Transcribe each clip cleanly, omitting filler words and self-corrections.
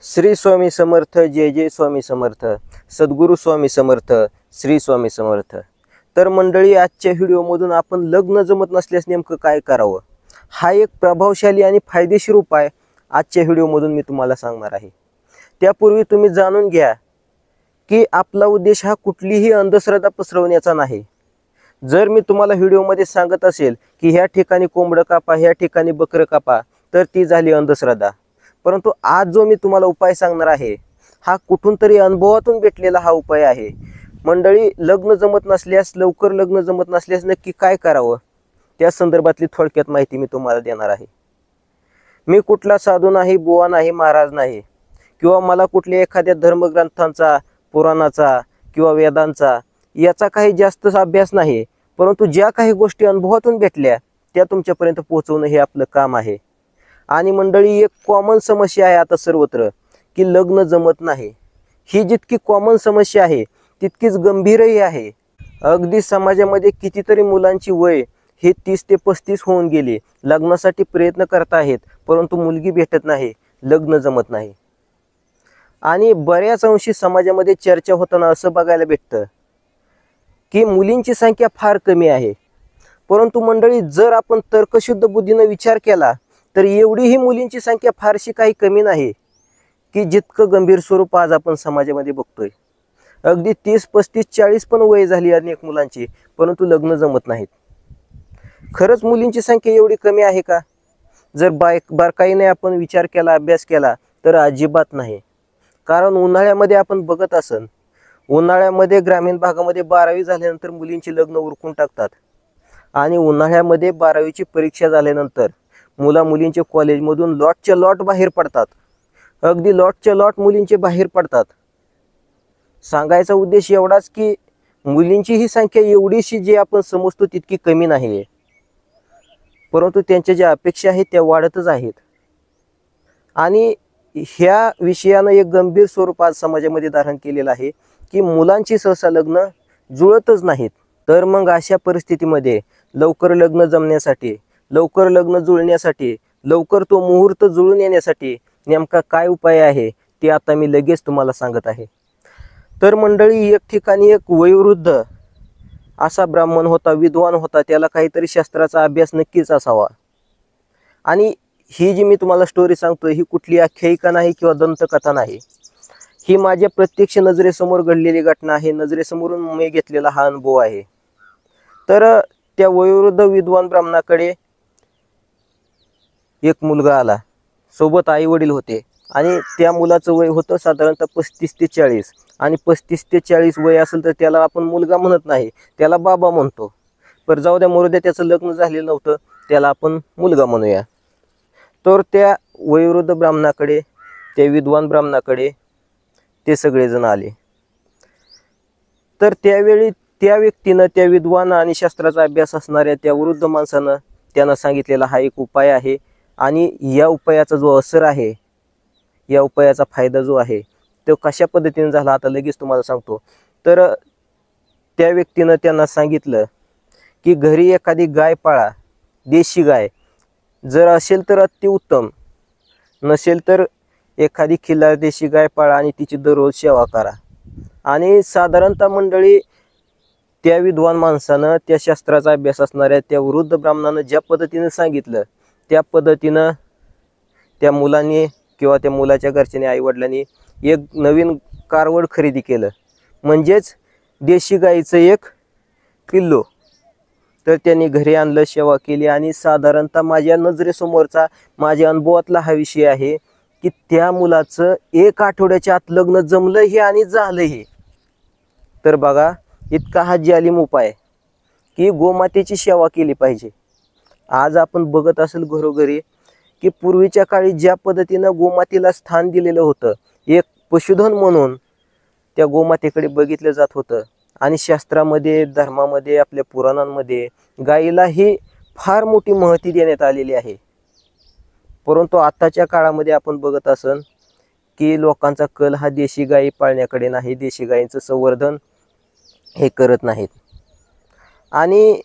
श्री स्वामी समर्थ, जय जय स्वामी समर्थ, सद्गुरू स्वामी समर्थ, श्री स्वामी समर्थ। तर मंडळी, आजच्या व्हिडिओमधून आपण लग्न जमत नसल्यास नेमकं काय करावं, हा एक प्रभावशाली आणि फायदेशीर उपाय आजच्या व्हिडिओमधून मी तुम्हाला सांगणार आहे। त्यापूर्वी तुम्ही जाणून घ्या की आपला उद्देश हा कुठलीही अंधश्रद्धा पसरवण्याचा नाही। जर मी तुम्हाला व्हिडिओमध्ये सांगत असेल की ह्या ठिकाणी कोंबडं कापा, ह्या ठिकाणी बकरं कापा, तर ती झाली अंधश्रद्धा। परंतु आज जो मी तुम्हाला उपाय सांगणार आहे हा कुठून तरी अनुभवातून भेटलेला हा उपाय आहे। मंडळी, लग्न जमत नसल्यास, लवकर लग्न जमत नसल्यास नक्की काय करावं त्या संदर्भातली थोडक्यात माहिती मी तुम्हाला देणार आहे। मी कुठला साधू नाही, बुवा नाही, महाराज नाही, किंवा मला कुठल्या एखाद्या धर्मग्रंथांचा, पुराणाचा किंवा वेदांचा याचा काही जास्त अभ्यास नाही, परंतु ज्या काही गोष्टी अनुभवातून भेटल्या त्या तुमच्यापर्यंत पोहोचवणं हे आपलं काम आहे। आणि मंडळी, एक कॉमन समस्या आहे आता सर्वत्र की लग्न जमत नाही। ही जितकी कॉमन समस्या आहे तितकीच गंभीरही आहे। अगदी समाजामध्ये कितीतरी मुलांची वय हे 30 ते 35 होऊन गेले, लग्नासाठी प्रयत्न करत आहेत, परंतु मुलगी भेटत नाही, लग्न जमत नाही। आणि बऱ्याच अंशी समाजामध्ये चर्चा होताना असं बघायला भेटतं की मुलींची संख्या फार कमी आहे। परंतु मंडळी, जर आपण तर्कशुद्ध बुद्धीने विचार केला तर एवढीही मुलींची संख्या फारशी काही कमी नाही की जितकं गंभीर स्वरूप आज आपण समाजामध्ये बघतोय। अगदी 30, 35, 40 पण वय झाली अनेक मुलांची, परंतु लग्न जमत नाहीत। खरंच मुलींची संख्या एवढी कमी आहे का? जर बारकाईने आपण विचार केला, अभ्यास केला तर अजिबात नाही। कारण उन्हाळ्यामध्ये आपण बघत असन, उन्हाळ्यामध्ये ग्रामीण भागामध्ये 12वी झाल्यानंतर मुलींची लग्न उरकून टाकतात आणि उन्हाळ्यामध्ये 12वीची परीक्षा झाल्यानंतर मुलींचे कॉलेजमधून लॉटच्या लॉट बाहेर पडतात। अगदी लॉटच्या लॉट मुलींचे बाहेर पडतात। सांगायचा उद्देश एवढाच की मुलींची ही संख्या एवढीशी जी आपण समजतो तितकी कमी नाही आहे, परंतु त्यांच्या ज्या अपेक्षा आहेत त्या वाढतच आहेत। आणि ह्या विषयानं एक गंभीर स्वरूप आज समाजामध्ये धारण केलेलं आहे की मुलांची सहसा लग्न जुळतच नाहीत। तर मग अशा परिस्थितीमध्ये लवकर लग्न जमण्यासाठी, लवकर लग्न जुळण्यासाठी, लवकर तो मुहूर्त जुळून येण्यासाठी नेमका काय उपाय आहे ते आता मी लगेच तुम्हाला सांगत आहे। तर मंडळी, एक ठिकाणी एक वयोवृद्ध असा ब्राह्मण होता, विद्वान होता, त्याला काहीतरी शास्त्राचा अभ्यास नक्कीच असावा। आणि ही जी मी तुम्हाला स्टोरी सांगतो ही कुठली आख्यायिका नाही किंवा दंतकथा नाही, ही माझ्या प्रत्यक्ष नजरेसमोर घडलेली घटना आहे। नजरेसमोरून मी घेतलेला हा अनुभव आहे। तर त्या वयोवृद्ध विद्वान ब्राह्मणाकडे एक मुलगा आला, सोबत आई वडील होते आणि त्या मुलाचं वय होतं साधारणतः 35 ते 40। आणि 35 ते 40 वय असेल तर त्याला आपण मुलगा म्हणत नाही, त्याला बाबा म्हणतो। पर जाऊ द्या, मरू द्या, त्याचं लग्न झालेलं नव्हतं, त्याला आपण मुलगा म्हणूया। तर त्या वयोवृद्ध ब्राह्मणाकडे, त्या विद्वान ब्राह्मणाकडे ते सगळेजण आले। तर त्यावेळी त्या व्यक्तीनं, त्या विद्वान आणि शास्त्राचा अभ्यास असणाऱ्या त्या वृद्ध माणसानं त्यांना सांगितलेला हा एक उपाय आहे। आणि या उपायाचा जो असर आहे, या उपायाचा फायदा जो आहे तो कशा पद्धतीने झाला आता लगेच तुम्हाला सांगतो। तर त्या व्यक्तीनं त्यांना सांगितलं की घरी एखादी गाय पाळा, देशी गाय, जर असेल तर अतिउत्तम, नसेल तर एखादी खिल्लार देशी गाय पाळा आणि तिची दररोज सेवा करा। आणि साधारणतः मंडळी, त्या विद्वान माणसानं, त्या शास्त्राचा अभ्यास असणाऱ्या त्या वृद्ध ब्राह्मणानं ज्या पद्धतीनं सांगितलं त्या पद्धतीनं त्या मुलांनी किंवा त्या मुलाच्या घरच्यांनी, आईवडिलांनी एक नवीन कारवड खरेदी केलं, म्हणजेच देशी गाईचं एक पिल्लू। तर त्यांनी घरी आणलं, सेवा केली। आणि साधारणतः माझ्या नजरेसमोरचा, माझ्या अनुभवातला हा विषय आहे की त्या मुलाचं 1 आठवड्याच्या आत लग्न जमलंही आणि झालंही। तर बघा, इतका हा जालिम उपाय की गोमातेची सेवा केली पाहिजे। आज आपण बघत असेल घरोघरी की पूर्वीच्या काळी ज्या पद्धतीनं गोमातेला स्थान दिलेलं होतं, एक पशुधन म्हणून त्या गोमातेकडे बघितलं जात होतं। आणि शास्त्रामध्ये, धर्मामध्ये, आपल्या पुराणांमध्ये गायीला ही फार मोठी महती देण्यात आलेली आहे। परंतु आताच्या काळामध्ये आपण बघत असन की लोकांचा कल हा देशी गायी पाळण्याकडे नाही, देशी गायींचं संवर्धन हे करत नाहीत। आणि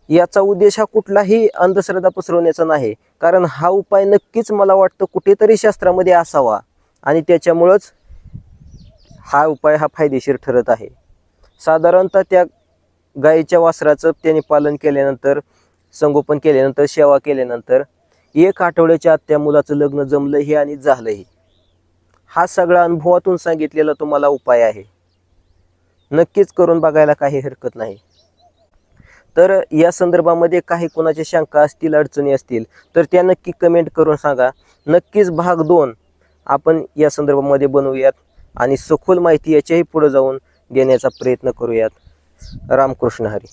याचा उद्देश हा कुठलाही अंधश्रद्धा पसरवण्याचा नाही, कारण हा उपाय नक्कीच मला वाटतं कुठेतरी शास्त्रामध्ये असावा आणि त्याच्यामुळंच हा उपाय हा फायदेशीर ठरत आहे. साधारणतः त्या गायीच्या वासराचं त्याने पालन केल्यानंतर, संगोपन केल्यानंतर, सेवा केल्यानंतर 1 आठवड्याच्या आत त्या मुलाचं लग्न जमलंही आणि झालंही. हा सगळा अनुभवातून सांगितलेला तुम्हाला उपाय आहे. नक्कीच करून बघायला काही हरकत नाही. तर या संदर्भामध्ये काही कोणाच्या शंका असतील, अडचणी असतील तर त्या नक्की कमेंट करून सांगा. नक्कीच भाग 2 आपण या संदर्भामध्ये बनवूयात आणि सखोल माहिती याच्याही पुढे जाऊन देण्याचा प्रयत्न करूयात. रामकृष्ण हरी.